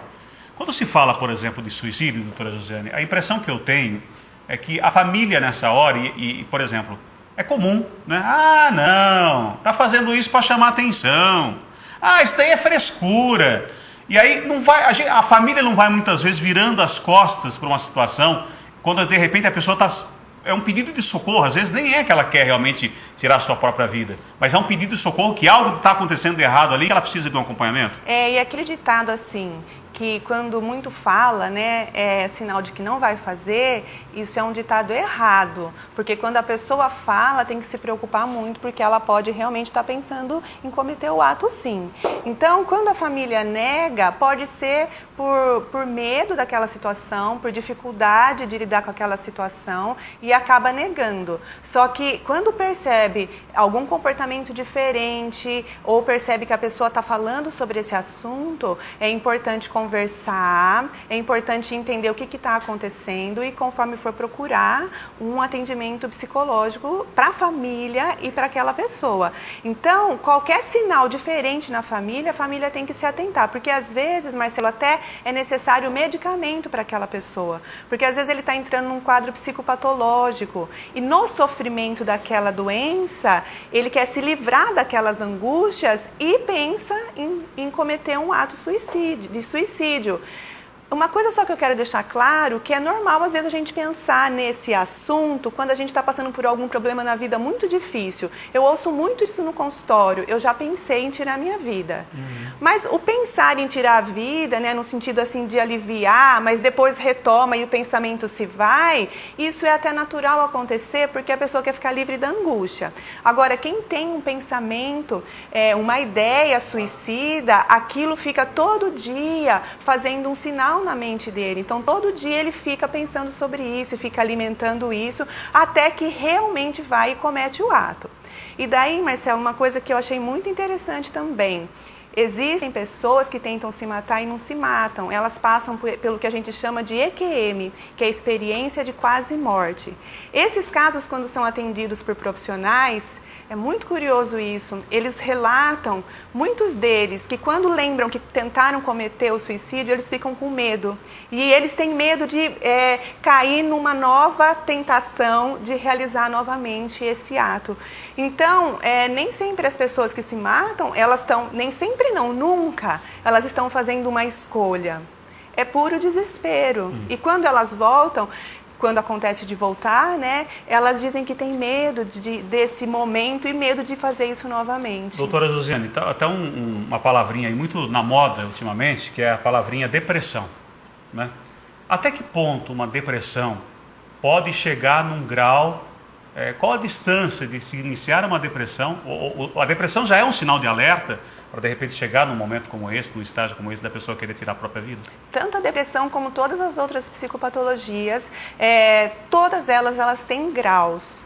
Quando se fala, por exemplo, de suicídio, doutora Josiane, a impressão que eu tenho é que a família nessa hora, por exemplo, é comum, né? Ah, não, tá fazendo isso para chamar atenção. Ah, isso daí é frescura. E aí a família não vai muitas vezes virando as costas para uma situação, quando de repente a pessoa é um pedido de socorro, às vezes nem é que ela quer realmente tirar a sua própria vida, mas é um pedido de socorro que algo está acontecendo de errado ali, que ela precisa de um acompanhamento. E aquele ditado assim, que quando muito fala, né, é sinal de que não vai fazer, isso é um ditado errado, porque quando a pessoa fala, tem que se preocupar muito, porque ela pode realmente estar pensando em cometer o ato sim. Então, quando a família nega, pode ser por medo daquela situação, por dificuldade de lidar com aquela situação e acaba negando. Só que quando percebe algum comportamento diferente ou percebe que a pessoa está falando sobre esse assunto, é importante conversar, é importante entender o que está acontecendo e conforme for procurar um atendimento psicológico para a família e para aquela pessoa. Então, qualquer sinal diferente na família, a família tem que se atentar, porque às vezes, Marcelo, até é necessário medicamento para aquela pessoa, porque às vezes ele está entrando num quadro psicopatológico e no sofrimento daquela doença, ele quer se livrar daquelas angústias e pensa em cometer um ato de suicídio. Uma coisa só que eu quero deixar claro, que é normal às vezes a gente pensar nesse assunto quando a gente está passando por algum problema na vida muito difícil. Eu ouço muito isso no consultório, eu já pensei em tirar minha vida. Mas o pensar em tirar a vida, né, no sentido assim de aliviar, mas depois retoma e o pensamento se vai, isso é até natural acontecer porque a pessoa quer ficar livre da angústia. Agora, quem tem um pensamento, uma ideia suicida, aquilo fica todo dia fazendo um sinal na mente dele. Então, todo dia ele fica pensando sobre isso, fica alimentando isso, até que realmente vai e comete o ato. E daí, Marcelo, uma coisa que eu achei muito interessante também. Existem pessoas que tentam se matar e não se matam. Elas passam pelo que a gente chama de EQM, que é a experiência de quase morte. Esses casos, quando são atendidos por profissionais, é muito curioso isso. Eles relatam, muitos deles, que quando lembram que tentaram cometer o suicídio, eles ficam com medo. E eles têm medo de cair numa nova tentação de realizar novamente esse ato. Então, nem sempre as pessoas que se matam, elas estão, nem sempre não, nunca, elas estão fazendo uma escolha. É puro desespero. E quando elas voltam, quando acontece de voltar, né, elas dizem que tem medo desse momento e medo de fazer isso novamente. Doutora Josiane, até uma palavrinha aí muito na moda ultimamente, que é a palavrinha depressão, né? Até que ponto uma depressão pode chegar num grau, qual a distância de se iniciar uma depressão? A depressão já é um sinal de alerta para de repente chegar num momento como esse, num estágio como esse, da pessoa querer tirar a própria vida? Tanto a depressão como todas as outras psicopatologias, todas elas têm graus.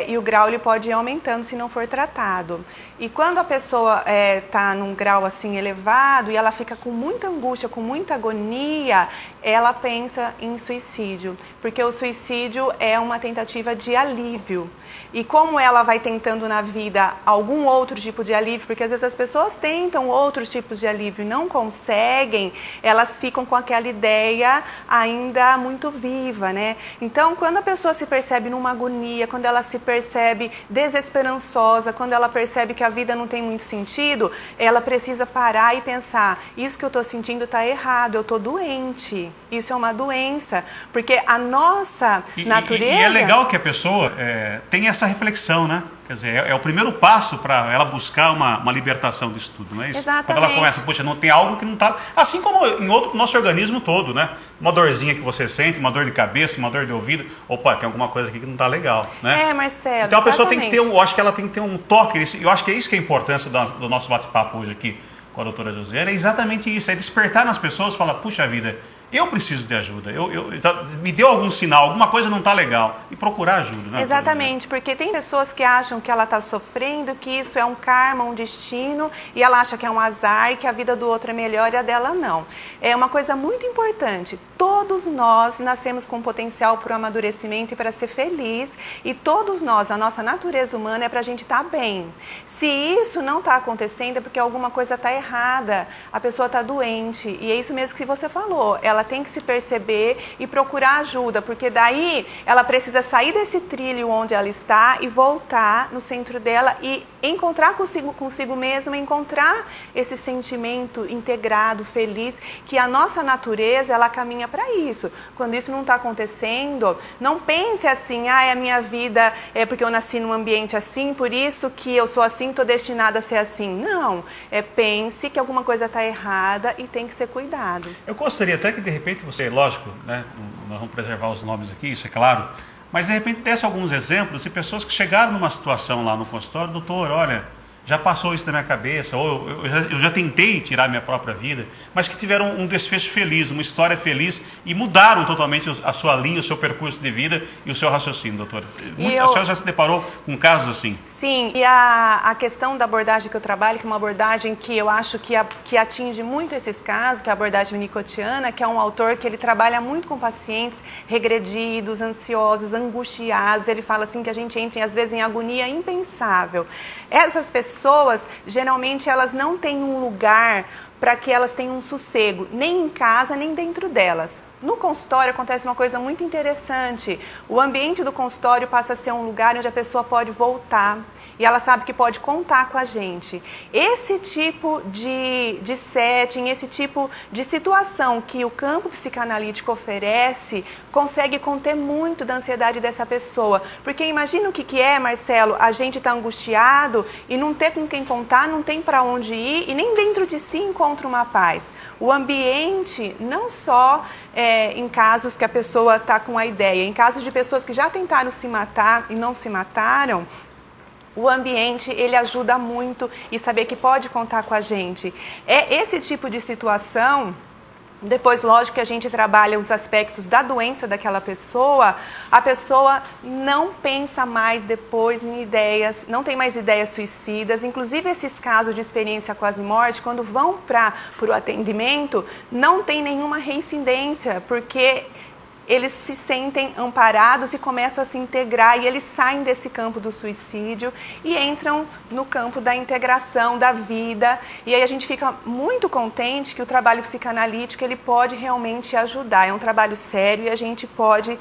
E o grau ele pode ir aumentando se não for tratado. E quando a pessoa está num grau assim elevado e ela fica com muita angústia, com muita agonia, ela pensa em suicídio, porque o suicídio é uma tentativa de alívio. E como ela vai tentando na vida algum outro tipo de alívio, porque às vezes as pessoas tentam outros tipos de alívio e não conseguem, elas ficam com aquela ideia ainda muito viva, né? Então, quando a pessoa se percebe numa agonia, quando ela se percebe desesperançosa, quando ela percebe que a vida não tem muito sentido, ela precisa parar e pensar, isso que eu estou sentindo está errado, eu estou doente, isso é uma doença, porque a nossa natureza... E é legal que a pessoa tenha essa reflexão, né? Quer dizer, é o primeiro passo para ela buscar uma libertação disso tudo, não é isso? Exatamente. Quando ela começa, poxa, não tem algo que não está... Assim como em nosso organismo todo, né? Uma dorzinha que você sente, uma dor de cabeça, uma dor de ouvido, opa, tem alguma coisa aqui que não está legal, né? Marcelo, então a pessoa tem que ter eu acho que ela tem que ter um toque, eu acho que é isso que é a importância do nosso bate-papo hoje aqui com a doutora Josiane, é exatamente isso, é despertar nas pessoas e falar, puxa vida, eu preciso de ajuda, me deu algum sinal, alguma coisa não está legal, e procurar ajuda, né? Exatamente, porque tem pessoas que acham que ela está sofrendo, que isso é um karma, um destino, e ela acha que é um azar e que a vida do outro é melhor e a dela não. É uma coisa muito importante, todos nós nascemos com potencial para o amadurecimento e para ser feliz, e todos nós, a nossa natureza humana é para a gente estar bem. Se isso não está acontecendo é porque alguma coisa está errada, a pessoa está doente, e é isso mesmo que você falou, ela tem que se perceber e procurar ajuda, porque daí ela precisa sair desse trilho onde ela está e voltar no centro dela e encontrar consigo mesma, encontrar esse sentimento integrado, feliz, que a nossa natureza, ela caminha para isso. Quando isso não está acontecendo, não pense assim, a minha vida é porque eu nasci num ambiente assim, por isso que eu sou assim, estou destinada a ser assim. Não, pense que alguma coisa está errada e tem que ser cuidado. Eu gostaria até que de repente você, lógico, né, nós vamos preservar os nomes aqui, isso é claro, mas de repente desse alguns exemplos de pessoas que chegaram numa situação lá no consultório, doutor, olha, já passou isso na minha cabeça, ou eu já tentei tirar minha própria vida, mas que tiveram um desfecho feliz, uma história feliz e mudaram totalmente a sua linha, o seu percurso de vida e o seu raciocínio, doutora. A senhora já se deparou com casos assim? Sim, e a questão da abordagem que eu trabalho, que é uma abordagem que eu acho que atinge muito esses casos, que é a abordagem winnicottiana, que é um autor que ele trabalha muito com pacientes regredidos, ansiosos, angustiados. Ele fala assim que a gente entra, às vezes, em agonia impensável. Essas pessoas, geralmente, elas não têm um lugar para que elas tenham um sossego, nem em casa, nem dentro delas. No consultório acontece uma coisa muito interessante. O ambiente do consultório passa a ser um lugar onde a pessoa pode voltar e ela sabe que pode contar com a gente. Esse tipo de setting, esse tipo de situação que o campo psicanalítico oferece, consegue conter muito da ansiedade dessa pessoa. Porque imagina o que é, Marcelo, a gente está angustiado e não ter com quem contar, não tem para onde ir e nem dentro de si encontra uma paz. O ambiente, não só em casos que a pessoa está com a ideia, em casos de pessoas que já tentaram se matar e não se mataram, o ambiente, ele ajuda muito e saber que pode contar com a gente. É esse tipo de situação. Depois, lógico que a gente trabalha os aspectos da doença daquela pessoa, a pessoa não pensa mais depois em ideias, não tem mais ideias suicidas. Inclusive, esses casos de experiência quase morte, quando vão para o atendimento, não tem nenhuma reincidência, porque eles se sentem amparados e começam a se integrar e eles saem desse campo do suicídio e entram no campo da integração, da vida. E aí a gente fica muito contente que o trabalho psicanalítico ele pode realmente ajudar. É um trabalho sério e a gente pode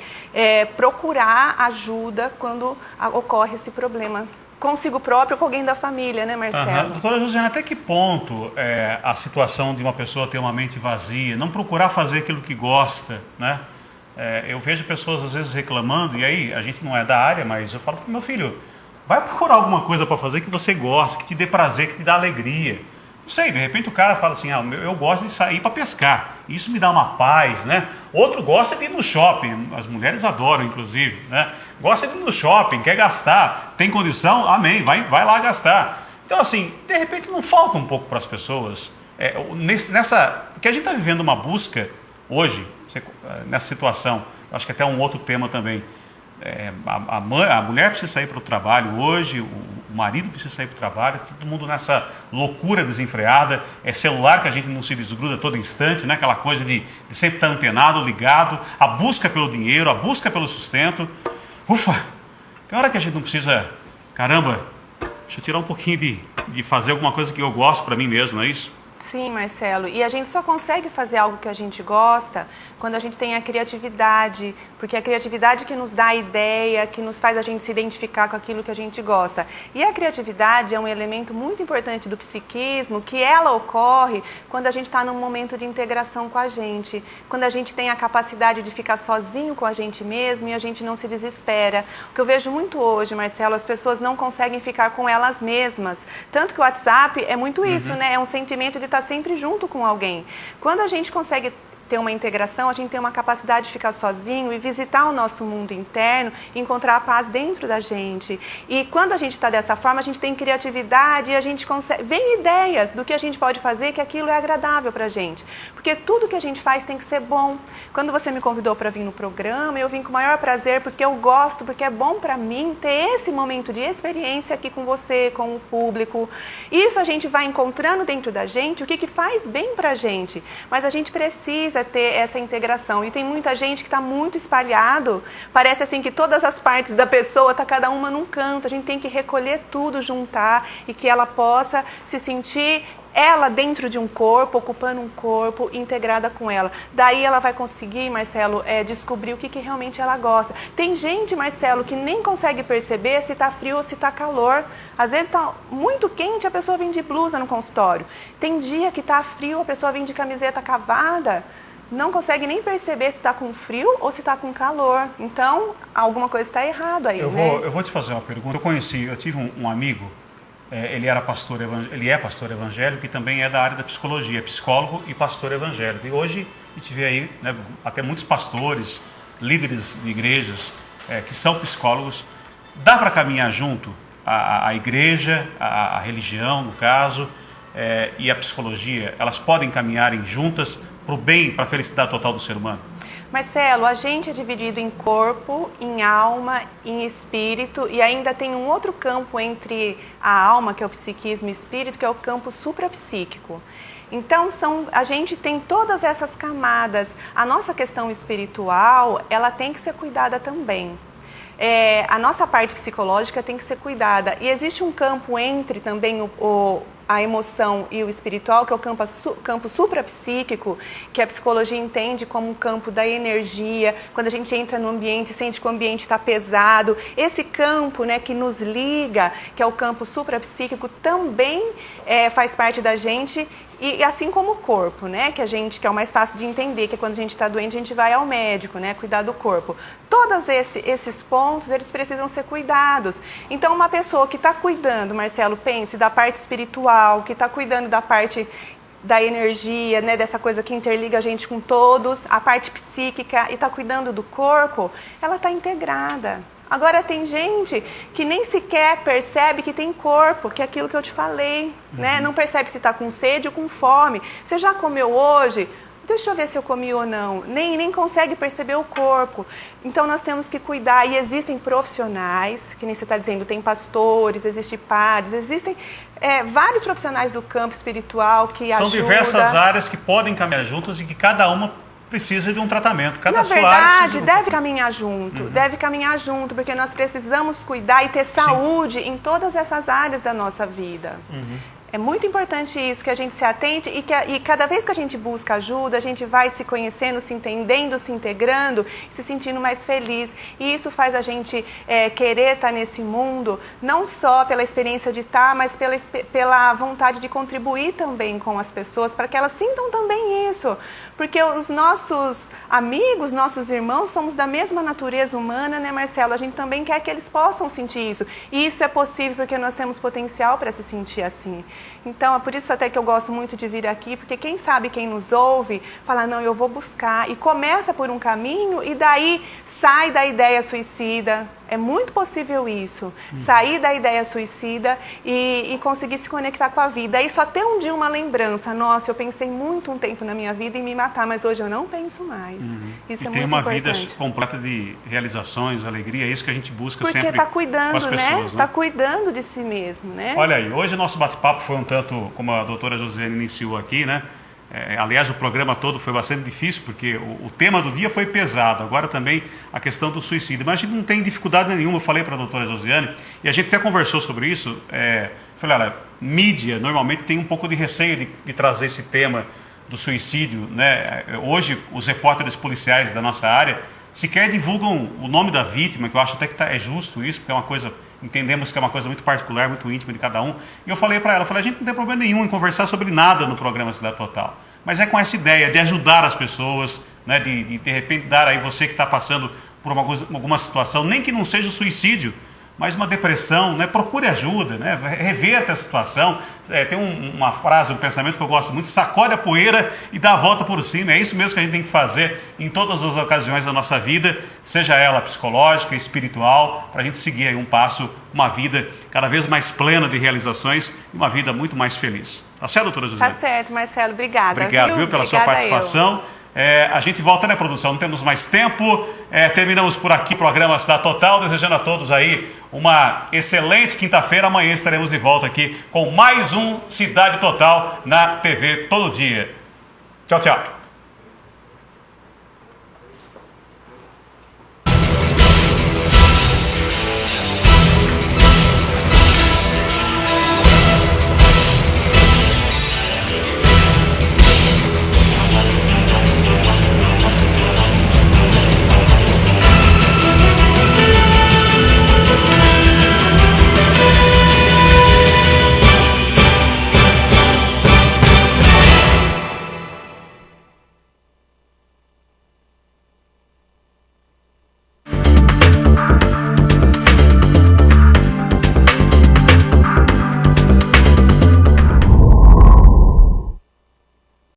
procurar ajuda quando ocorre esse problema consigo próprio ou com alguém da família, né, Marcelo? Doutora Josiana, até que ponto a situação de uma pessoa ter uma mente vazia, não procurar fazer aquilo que gosta, né? Eu vejo pessoas às vezes reclamando, e aí a gente não é da área, mas eu falo para o meu filho, vai procurar alguma coisa para fazer que você gosta, que te dê prazer, que te dá alegria. Não sei, de repente o cara fala assim, eu gosto de sair para pescar, isso me dá uma paz, né? Outro gosta de ir no shopping, as mulheres adoram inclusive, né? Gosta de ir no shopping, quer gastar, tem condição, amém, vai lá gastar. Então assim, de repente não falta um pouco para as pessoas, porque a gente está vivendo uma busca hoje, nessa situação, acho que até um outro tema também, a mulher precisa sair para o trabalho hoje, o marido precisa sair para o trabalho, todo mundo nessa loucura desenfreada, celular que a gente não se desgruda todo instante, né? Aquela coisa de sempre estar antenado, ligado, a busca pelo dinheiro, a busca pelo sustento. Ufa, tem hora que a gente não precisa, caramba, deixa eu tirar um pouquinho de fazer alguma coisa que eu gosto para mim mesmo, não é isso? Sim, Marcelo, e a gente só consegue fazer algo que a gente gosta quando a gente tem a criatividade, porque é a criatividade que nos dá a ideia, que nos faz a gente se identificar com aquilo que a gente gosta. E a criatividade é um elemento muito importante do psiquismo, que ela ocorre quando a gente está num momento de integração com a gente, quando a gente tem a capacidade de ficar sozinho com a gente mesmo e a gente não se desespera. O que eu vejo muito hoje, Marcelo, as pessoas não conseguem ficar com elas mesmas, tanto que o WhatsApp é muito isso, né? É um sentimento de estar sempre junto com alguém. Quando a gente consegue ter uma integração, a gente tem uma capacidade de ficar sozinho e visitar o nosso mundo interno e encontrar a paz dentro da gente. E quando a gente está dessa forma, a gente tem criatividade e a gente consegue... Vem ideias do que a gente pode fazer, que aquilo é agradável para a gente. Porque tudo que a gente faz tem que ser bom. Quando você me convidou para vir no programa, eu vim com o maior prazer, porque eu gosto, porque é bom para mim ter esse momento de experiência aqui com você, com o público. Isso a gente vai encontrando dentro da gente o que faz bem para a gente. Mas a gente precisa ter essa integração. E tem muita gente que está muito espalhado. Parece assim que todas as partes da pessoa está cada uma num canto. A gente tem que recolher tudo, juntar e que ela possa se sentir ela dentro de um corpo, ocupando um corpo, integrada com ela. Daí ela vai conseguir, Marcelo, descobrir o que realmente ela gosta. Tem gente, Marcelo, que nem consegue perceber se está frio ou se está calor. Às vezes está muito quente, a pessoa vem de blusa no consultório. Tem dia que está frio, a pessoa vem de camiseta cavada. Não consegue nem perceber se está com frio ou se está com calor. Então, alguma coisa está errada aí, Eu vou te fazer uma pergunta. Eu tive um amigo, ele é pastor evangélico e também é da área da psicologia, psicólogo e pastor evangélico. E hoje a gente vê aí, né, até muitos pastores, líderes de igrejas que são psicólogos. Dá para caminhar junto a igreja, a religião, no caso, e a psicologia? Elas podem caminharem juntas para o bem, para a felicidade total do ser humano? Marcelo, a gente é dividido em corpo, em alma, em espírito, e ainda tem um outro campo entre a alma, que é o psiquismo, e o espírito, que é o campo suprapsíquico. Então, a gente tem todas essas camadas. A nossa questão espiritual, ela tem que ser cuidada também. A nossa parte psicológica tem que ser cuidada. E existe um campo entre também a emoção e o espiritual, que é o campo suprapsíquico, que a psicologia entende como um campo da energia. Quando a gente entra no ambiente, sente que o ambiente está pesado. Esse campo, né, que nos liga, que é o campo suprapsíquico, também faz parte da gente. E assim como o corpo, né, que é o mais fácil de entender, que quando a gente está doente, a gente vai ao médico, né, cuidar do corpo. Todos esses pontos, eles precisam ser cuidados. Então, uma pessoa que está cuidando, Marcelo, pense, da parte espiritual, que está cuidando da parte da energia, né, dessa coisa que interliga a gente com todos, a parte psíquica, e está cuidando do corpo, ela está integrada. Agora, tem gente que nem sequer percebe que tem corpo, que é aquilo que eu te falei, né? Não percebe se está com sede ou com fome. Você já comeu hoje? Deixa eu ver se eu comi ou não. Nem consegue perceber o corpo. Então, nós temos que cuidar. E existem profissionais, que nem você está dizendo, tem pastores, existem padres, existem vários profissionais do campo espiritual que ajudam. São diversas áreas que podem caminhar juntas e que cada uma precisa de um tratamento. Na verdade, deve caminhar junto, porque nós precisamos cuidar e ter saúde em todas essas áreas da nossa vida. É muito importante isso, que a gente se atente e cada vez que a gente busca ajuda, a gente vai se conhecendo, se entendendo, se integrando, se sentindo mais feliz. E isso faz a gente querer estar nesse mundo, não só pela experiência de estar, mas pela vontade de contribuir também com as pessoas, para que elas sintam também isso. Porque os nossos amigos, nossos irmãos, somos da mesma natureza humana, né, Marcelo? A gente também quer que eles possam sentir isso. E isso é possível porque nós temos potencial para se sentir assim. Então, é por isso até que eu gosto muito de vir aqui, porque quem sabe, quem nos ouve, fala, não, eu vou buscar. E começa por um caminho e daí sai da ideia suicida. É muito possível isso, sair da ideia suicida e conseguir se conectar com a vida. E só ter um dia uma lembrança, nossa, eu pensei muito um tempo na minha vida em me matar, mas hoje eu não penso mais. Isso é muito importante. Tem uma vida completa de realizações, alegria, é isso que a gente busca porque sempre tá cuidando, com as pessoas. Né? Está cuidando de si mesmo, né? Olha aí, hoje o nosso bate-papo foi um tanto, como a doutora Josiane iniciou aqui, né? Aliás, o programa todo foi bastante difícil, porque o tema do dia foi pesado. Agora também a questão do suicídio. Mas a gente não tem dificuldade nenhuma. Eu falei para a doutora Josiane, e a gente até conversou sobre isso. Falei, olha, mídia normalmente tem um pouco de receio de trazer esse tema do suicídio, né? Hoje, os repórteres policiais da nossa área sequer divulgam o nome da vítima, que eu acho até que é justo isso, porque é uma coisa... Entendemos que é uma coisa muito particular, muito íntima de cada um. E eu falei para ela, a gente não tem problema nenhum em conversar sobre nada no programa Cidade Total. Mas é com essa ideia de ajudar as pessoas, né, de repente dar aí você que está passando por alguma situação, nem que não seja o suicídio, mas uma depressão, né? Procure ajuda, né? Reverta a situação. Tem uma frase, um pensamento que eu gosto muito: sacode a poeira e dá a volta por cima. É isso mesmo que a gente tem que fazer em todas as ocasiões da nossa vida, seja ela psicológica, espiritual, para a gente seguir aí um passo, uma vida cada vez mais plena de realizações e uma vida muito mais feliz. Tá certo, doutora José? Tá certo, Marcelo. Obrigada. Obrigado, viu, pela sua participação. A gente volta, né, produção? Não temos mais tempo. Terminamos por aqui o programa Cidade Total, desejando a todos aí uma excelente quinta-feira. Amanhã estaremos de volta aqui com mais um Cidade Total na TV Todo Dia. Tchau, tchau.